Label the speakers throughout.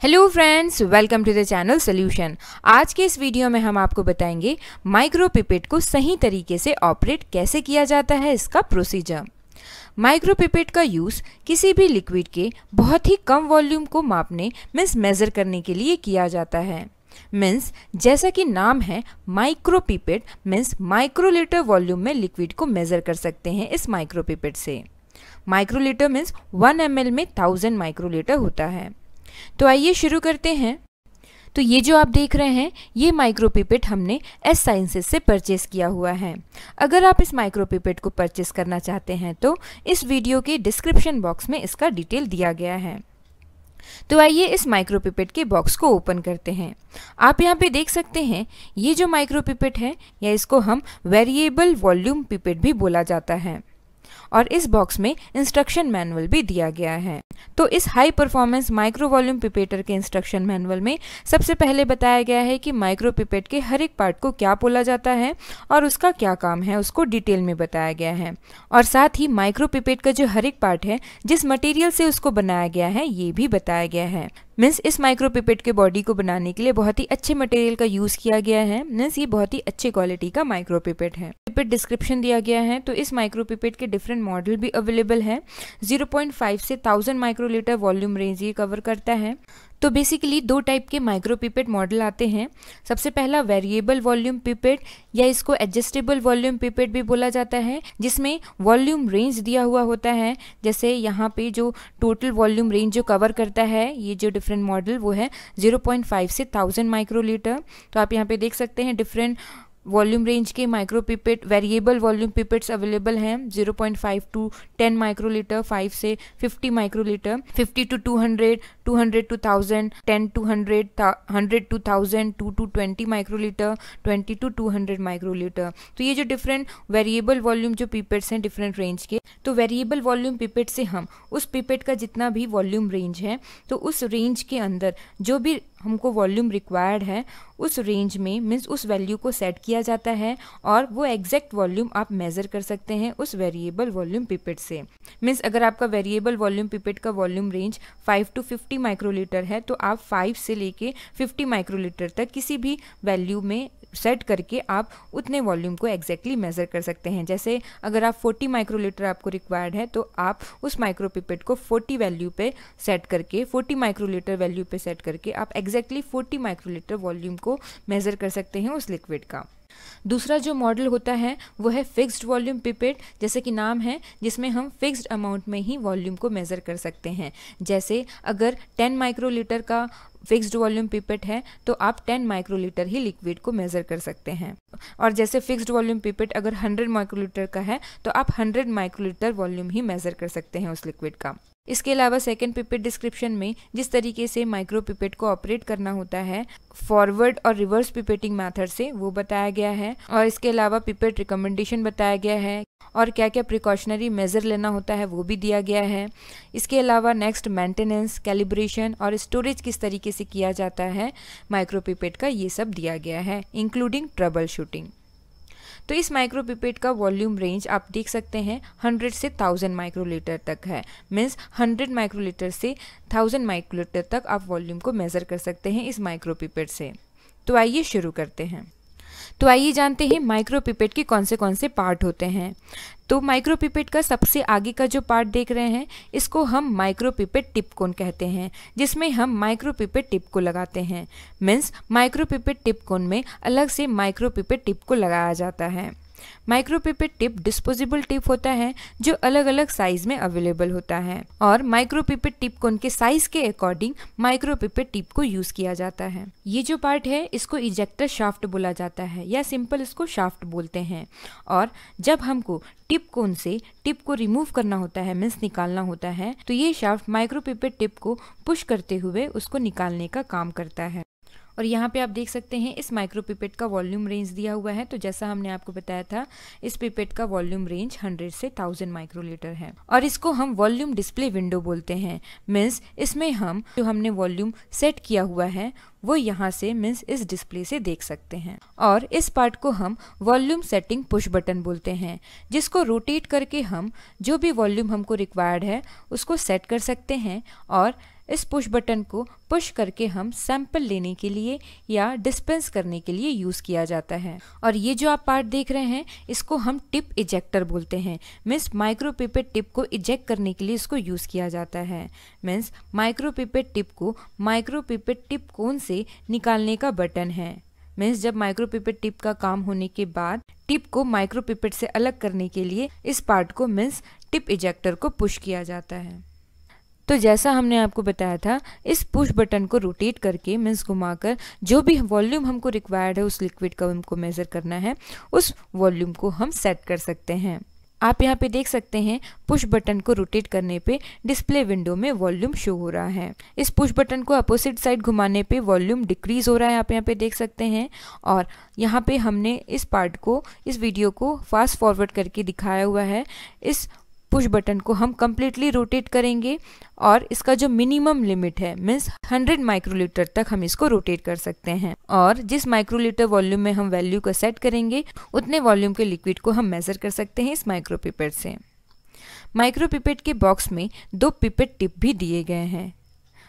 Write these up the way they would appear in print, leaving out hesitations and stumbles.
Speaker 1: Hello friends, welcome to the channel solution. आज के इस वीडियो में हम आपको बताएंगे माइक्रोपिपेट को सही तरीके से ऑपरेट कैसे किया जाता है, इसका प्रोसीजर। माइक्रोपिपेट का यूज़ किसी भी लिक्विड के बहुत ही कम वॉल्यूम को मापने मीन्स मेज़र करने के लिए किया जाता है। मीन्स जैसा कि नाम है, माइक्रोपिपेट मीन्स माइक्रोलीटर वॉल्यूम में लिक्विड को मेज़र कर सकते हैं इस माइक्रोपिपेट से। माइक्रोलीटर मीन्स 1 ml में 1000 माइक्रोलीटर होता है। तो आइए शुरू करते हैं। तो ये जो आप देख रहे हैं, ये माइक्रोपिपेट हमने एस साइंसेस से परचेस किया हुआ है। अगर आप इस माइक्रोपिपेट को परचेस करना चाहते हैं तो इस वीडियो के डिस्क्रिप्शन बॉक्स में इसका डिटेल दिया गया है। तो आइए इस माइक्रोपिपेट के बॉक्स को ओपन करते हैं। आप यहाँ पे देख सकते हैं, ये जो माइक्रोपिपेट है या इसको हम वेरिएबल वॉल्यूम पिपेट भी बोला जाता है, और इस बॉक्स में इंस्ट्रक्शन मैनुअल भी दिया गया है। तो इस हाई परफॉर्मेंस माइक्रो वॉल्यूम पिपेटर के इंस्ट्रक्शन मैनुअल में सबसे पहले बताया गया है कि माइक्रो पिपेट के हर एक पार्ट को क्या बोला जाता है और उसका क्या काम है, उसको डिटेल में बताया गया है। और साथ ही माइक्रो पिपेट का जो हर एक पार्ट है, जिस मटेरियल से उसको बनाया गया है, ये भी बताया गया है। मीन्स इस माइक्रो पिपेट के बॉडी को बनाने के लिए बहुत ही अच्छे मटेरियल का यूज़ किया गया है। मीन्स ये बहुत ही अच्छे क्वालिटी का माइक्रो पिपेट है। पिपेट डिस्क्रिप्शन दिया गया है। तो इस माइक्रो पिपेट के डिफरेंट मॉडल भी अवेलेबल है। 0.5 से 1000 माइक्रोलीटर वॉल्यूम रेंज ये कवर करता है। तो बेसिकली दो टाइप के माइक्रो पिपेट मॉडल आते हैं। सबसे पहला वेरिएबल वॉल्यूम पिपेट या इसको एडजस्टेबल वॉल्यूम पिपेट भी बोला जाता है, जिसमें वॉल्यूम रेंज दिया हुआ होता है। जैसे यहाँ पे जो टोटल वॉल्यूम रेंज जो कवर करता है ये जो डिफरेंट मॉडल, वो है 0.5 से 1000 माइक्रोलीटर। तो आप यहाँ पे देख सकते हैं डिफरेंट वॉल्यूम रेंज के micropipette variable volume pipettes available हैं। 0.5 टू 10 माइक्रोलीटर, 5 से 50 microlitre, 50 to 200, 200 to 1000, 10 to 100, 100 to 1000, 2 to 20 microlitre, 20 to 200 microlitre. तो ये जो डिफरेंट वेरिएबल वॉल्यूम जो पिपेट्स हैं डिफरेंट रेंज के, तो वेरिएबल वॉल्यूम पिपेट से हम उस पिपेट का जितना भी वॉल्यूम रेंज है, तो उस रेंज के अंदर जो भी हमको वॉल्यूम रिक्वायर्ड है, उस रेंज में मीन्स उस वैल्यू को सेट किया जाता है और वो एग्जैक्ट वॉल्यूम आप मेज़र कर सकते हैं उस वेरिएबल वॉल्यूम पिपेट से। मीन्स अगर आपका वेरिएबल वॉल्यूम पिपेट का वॉल्यूम रेंज 5 टू 50 माइक्रोलीटर है, तो आप 5 से लेके 50 माइक्रोलीटर तक किसी भी वैल्यू में सेट करके आप उतने वॉल्यूम को एग्जैक्टली मेज़र कर सकते हैं। जैसे अगर आप 40 माइक्रोलीटर आपको रिक्वायर्ड है, तो आप उस माइक्रोपिपेट को 40 वैल्यू पे सेट करके 40 माइक्रोलीटर वैल्यू पे सेट करके आप एग्जैक्टली 40 माइक्रोलीटर वॉल्यूम को मेज़र कर सकते हैं उस लिक्विड का। दूसरा जो मॉडल होता है वो है फिक्स्ड वॉल्यूम पिपेट, जैसे कि नाम है, जिसमें हम फिक्स्ड अमाउंट में ही वॉल्यूम को मेज़र कर सकते हैं। जैसे अगर 10 माइक्रोलीटर का फिक्स्ड वॉल्यूम पिपेट है, तो आप 10 माइक्रोलीटर ही लिक्विड को मेज़र कर सकते हैं। और जैसे फिक्स्ड वॉल्यूम पिपेट अगर 100 माइक्रोलीटर का है, तो आप 100 माइक्रोलीटर वॉल्यूम ही मेज़र कर सकते हैं उस लिक्विड का। इसके अलावा सेकेंड पिपेट डिस्क्रिप्शन में जिस तरीके से माइक्रो पिपेट को ऑपरेट करना होता है फॉरवर्ड और रिवर्स पिपेटिंग मेथड से, वो बताया गया है। और इसके अलावा पिपेट रिकमेंडेशन बताया गया है और क्या क्या प्रिकॉशनरी मेजर लेना होता है वो भी दिया गया है। इसके अलावा नेक्स्ट मेंटेनेंस, कैलिब्रेशन और स्टोरेज किस तरीके से किया जाता है माइक्रो पिपेट का, ये सब दिया गया है, इंक्लूडिंग ट्रबल शूटिंग। तो इस माइक्रो पिपेट का वॉल्यूम रेंज आप देख सकते हैं 100 से 1000 माइक्रोलीटर तक है। मीन्स 100 माइक्रोलीटर से 1000 माइक्रोलीटर तक आप वॉल्यूम को मेज़र कर सकते हैं इस माइक्रो पिपेट से। तो आइए शुरू करते हैं। तो आइए जानते हैं माइक्रो पिपेट के कौन से पार्ट होते हैं। तो माइक्रो पिपेट का सबसे आगे का जो पार्ट देख रहे हैं, इसको हम माइक्रो पिपेट टिप कोन कहते हैं, जिसमें हम माइक्रो पिपेट टिप को लगाते हैं। मीन्स माइक्रो पिपेट टिप कोन में अलग से माइक्रो पिपेट टिप को लगाया जाता है। Micro pipette tip disposable tip होता है जो अलग अलग साइज में अवेलेबल होता है, और माइक्रो पिपेट टिप कोन के साइज के अकॉर्डिंग माइक्रो पिपेट टिप को यूज किया जाता है। ये जो पार्ट है इसको इजेक्टर शाफ्ट बोला जाता है, या सिंपल इसको शाफ्ट बोलते हैं। और जब हमको टिप कोन से टिप को रिमूव करना होता है, मीन्स निकालना होता है, तो ये शाफ्ट माइक्रो पिपेट टिप को पुश करते हुए उसको निकालने का काम करता है। और यहाँ पे आप देख सकते हैं इस माइक्रो पिपेट का वॉल्यूम रेंज दिया हुआ है। तो जैसा हमने आपको बताया था, इस पिपेट का वॉल्यूम रेंज 100 से 1000 माइक्रोलीटर है, और इसको हम वॉल्यूम डिस्प्ले विंडो बोलते हैं। मीन्स इसमें हम जो हमने वॉल्यूम सेट किया हुआ है वो यहाँ से मीन्स इस डिस्प्ले से देख सकते हैं। और इस पार्ट को हम वॉल्यूम सेटिंग पुश बटन बोलते हैं, जिसको रोटेट करके हम जो भी वॉल्यूम हमको रिक्वायर्ड है उसको सेट कर सकते हैं और इस पुश बटन को पुश करके हम सैंपल लेने के लिए या डिस्पेंस करने के लिए यूज़ किया जाता है। और ये जो आप पार्ट देख रहे हैं इसको हम टिप इजेक्टर बोलते हैं। मीन्स माइक्रोपिपेट टिप को इजेक्ट करने के लिए इसको यूज़ किया जाता है। मीन्स माइक्रोपिपेट टिप को माइक्रोपिपेट टिप कोन से निकालने का बटन है। मीन्स जब माइक्रोपिपेट टिप का काम होने के बाद टिप को माइक्रोपिपेट से अलग करने के लिए इस पार्ट को मीन्स टिप इजेक्टर को पुश किया जाता है। तो जैसा हमने आपको बताया था, इस पुश बटन को रोटेट करके मीन्स घुमाकर जो भी वॉल्यूम हमको रिक्वायर्ड है उस लिक्विड का हमको मेज़र करना है, उस वॉल्यूम को हम सेट कर सकते हैं। आप यहाँ पे देख सकते हैं पुश बटन को रोटेट करने पे डिस्प्ले विंडो में वॉल्यूम शो हो रहा है। इस पुश बटन को अपोजिट साइड घुमाने पे वॉल्यूम डिक्रीज हो रहा है, आप यहाँ पे देख सकते हैं। और यहाँ पे हमने इस पार्ट को, इस वीडियो को फास्ट फॉरवर्ड करके दिखाया हुआ है। इस पुश बटन को हम कम्प्लीटली रोटेट करेंगे और इसका जो मिनिमम लिमिट है मीन्स 100 माइक्रोलीटर तक हम इसको रोटेट कर सकते हैं। और जिस माइक्रोलीटर वॉल्यूम में हम वैल्यू को सेट करेंगे उतने वॉल्यूम के लिक्विड को हम मेजर कर सकते हैं इस माइक्रोपिपेट से। माइक्रोपिपेट के बॉक्स में 2 पिपेट टिप भी दिए गए हैं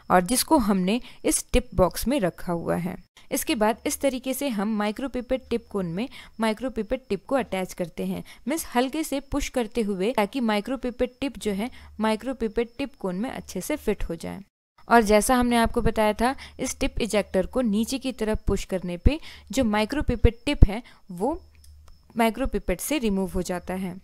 Speaker 1: और जिसको हमने इस टिप बॉक्स में रखा हुआ है। इसके बाद इस तरीके से हम माइक्रोपिपेट टिप कोन में माइक्रोपिपेट टिप को अटैच करते हैं। मीन्स हल्के से पुश करते हुए ताकि माइक्रोपिपेट टिप जो है माइक्रोपिपेट टिप कोन में अच्छे से फिट हो जाए। और जैसा हमने आपको बताया था, इस टिप इजेक्टर को नीचे की तरफ पुश करने पे जो माइक्रोपिपेट टिप है वो माइक्रोपिपेट से रिमूव हो जाता है।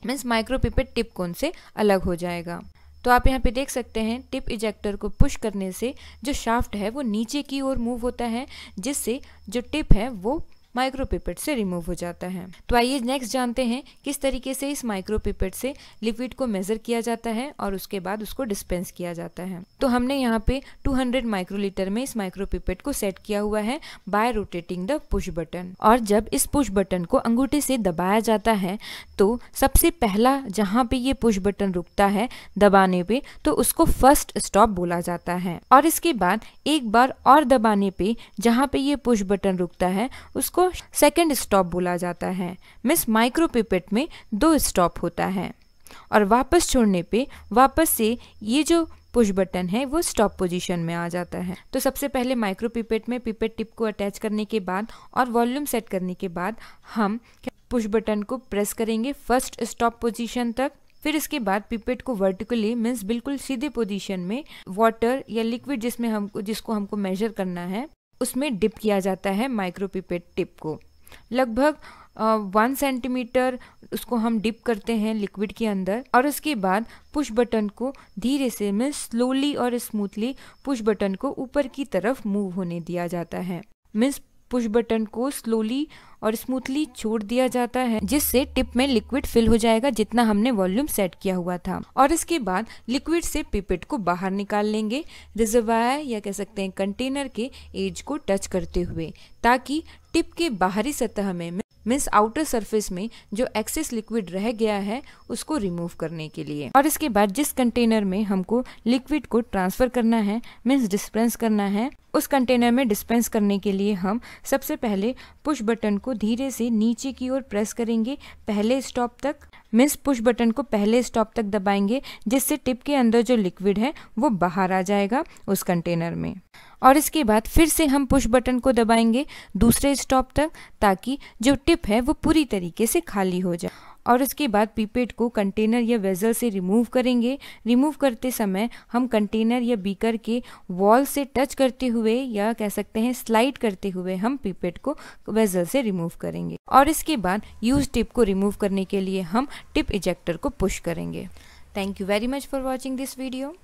Speaker 1: मीन्स माइक्रोपिपेट टिप कोन से अलग हो जाएगा। तो आप यहाँ पे देख सकते हैं टिप इजेक्टर को पुश करने से जो शाफ्ट है वो नीचे की ओर मूव होता है, जिससे जो टिप है वो माइक्रोपिपेट से रिमूव हो जाता है। तो आइए नेक्स्ट जानते हैं किस तरीके से इस माइक्रोपिपेट से लिक्विड को मेजर किया जाता है और उसके बाद उसको डिस्पेंस किया जाता है। तो हमने यहाँ पे 200 माइक्रोलीटर में इस माइक्रोपिपेट को सेट किया हुआ है bye rotating the push button. और जब इस पुश बटन को अंगूठे से दबाया जाता है तो सबसे पहला जहाँ पे ये पुश बटन रुकता है दबाने पे तो उसको फर्स्ट स्टॉप बोला जाता है। और इसके बाद एक बार और दबाने पे जहाँ पे ये पुश बटन रुकता है उसको सेकंड स्टॉप बोला जाता है। मीन्स माइक्रोपिपेट में 2 स्टॉप होता है और वापस छोड़ने पे वापस से ये जो पुश बटन है वो स्टॉप पोजीशन में आ जाता है। तो सबसे पहले माइक्रोपिपेट में पिपेट टिप को अटैच करने के बाद और वॉल्यूम सेट करने के बाद हम पुश बटन को प्रेस करेंगे फर्स्ट स्टॉप पोजीशन तक। फिर इसके बाद पिपेट को वर्टिकली मीन्स बिल्कुल सीधे पोजीशन में वाटर या लिक्विड जिसको हमको मेजर करना है उसमें डिप किया जाता है माइक्रोपिपेट टिप को। लगभग 1 सेंटीमीटर उसको हम डिप करते हैं लिक्विड के अंदर। और उसके बाद पुश बटन को धीरे से मीन्स स्लोली और स्मूथली पुश बटन को ऊपर की तरफ मूव होने दिया जाता है। मीन्स पुश बटन को स्लोली और स्मूथली छोड़ दिया जाता है, जिससे टिप में लिक्विड फिल हो जाएगा जितना हमने वॉल्यूम सेट किया हुआ था। और इसके बाद लिक्विड से पिपेट को बाहर निकाल लेंगे रिजर्वायर या कह सकते हैं कंटेनर के एज को टच करते हुए, ताकि टिप के बाहरी सतह में मीन्स आउटर सरफेस में जो एक्सेस लिक्विड रह गया है उसको रिमूव करने के लिए। और इसके बाद जिस कंटेनर में हमको लिक्विड को ट्रांसफर करना है मीन्स डिस्पेंस करना है, उस कंटेनर में डिस्पेंस करने के लिए हम सबसे पहले पुश बटन को धीरे से नीचे की ओर प्रेस करेंगे पहले स्टॉप तक। मीन्स पुश बटन को पहले स्टॉप तक दबाएंगे जिससे टिप के अंदर जो लिक्विड है वो बाहर आ जाएगा उस कंटेनर में। और इसके बाद फिर से हम पुश बटन को दबाएंगे दूसरे स्टॉप तक, ताकि जो टिप है वो पूरी तरीके से खाली हो जाए। और इसके बाद पिपेट को कंटेनर या वेजल से रिमूव करेंगे। रिमूव करते समय हम कंटेनर या बीकर के वॉल से टच करते हुए या कह सकते हैं स्लाइड करते हुए हम पिपेट को वेजल से रिमूव करेंगे। और इसके बाद यूज टिप को रिमूव करने के लिए हम टिप इजेक्टर को पुश करेंगे। Thank you very much for watching this video.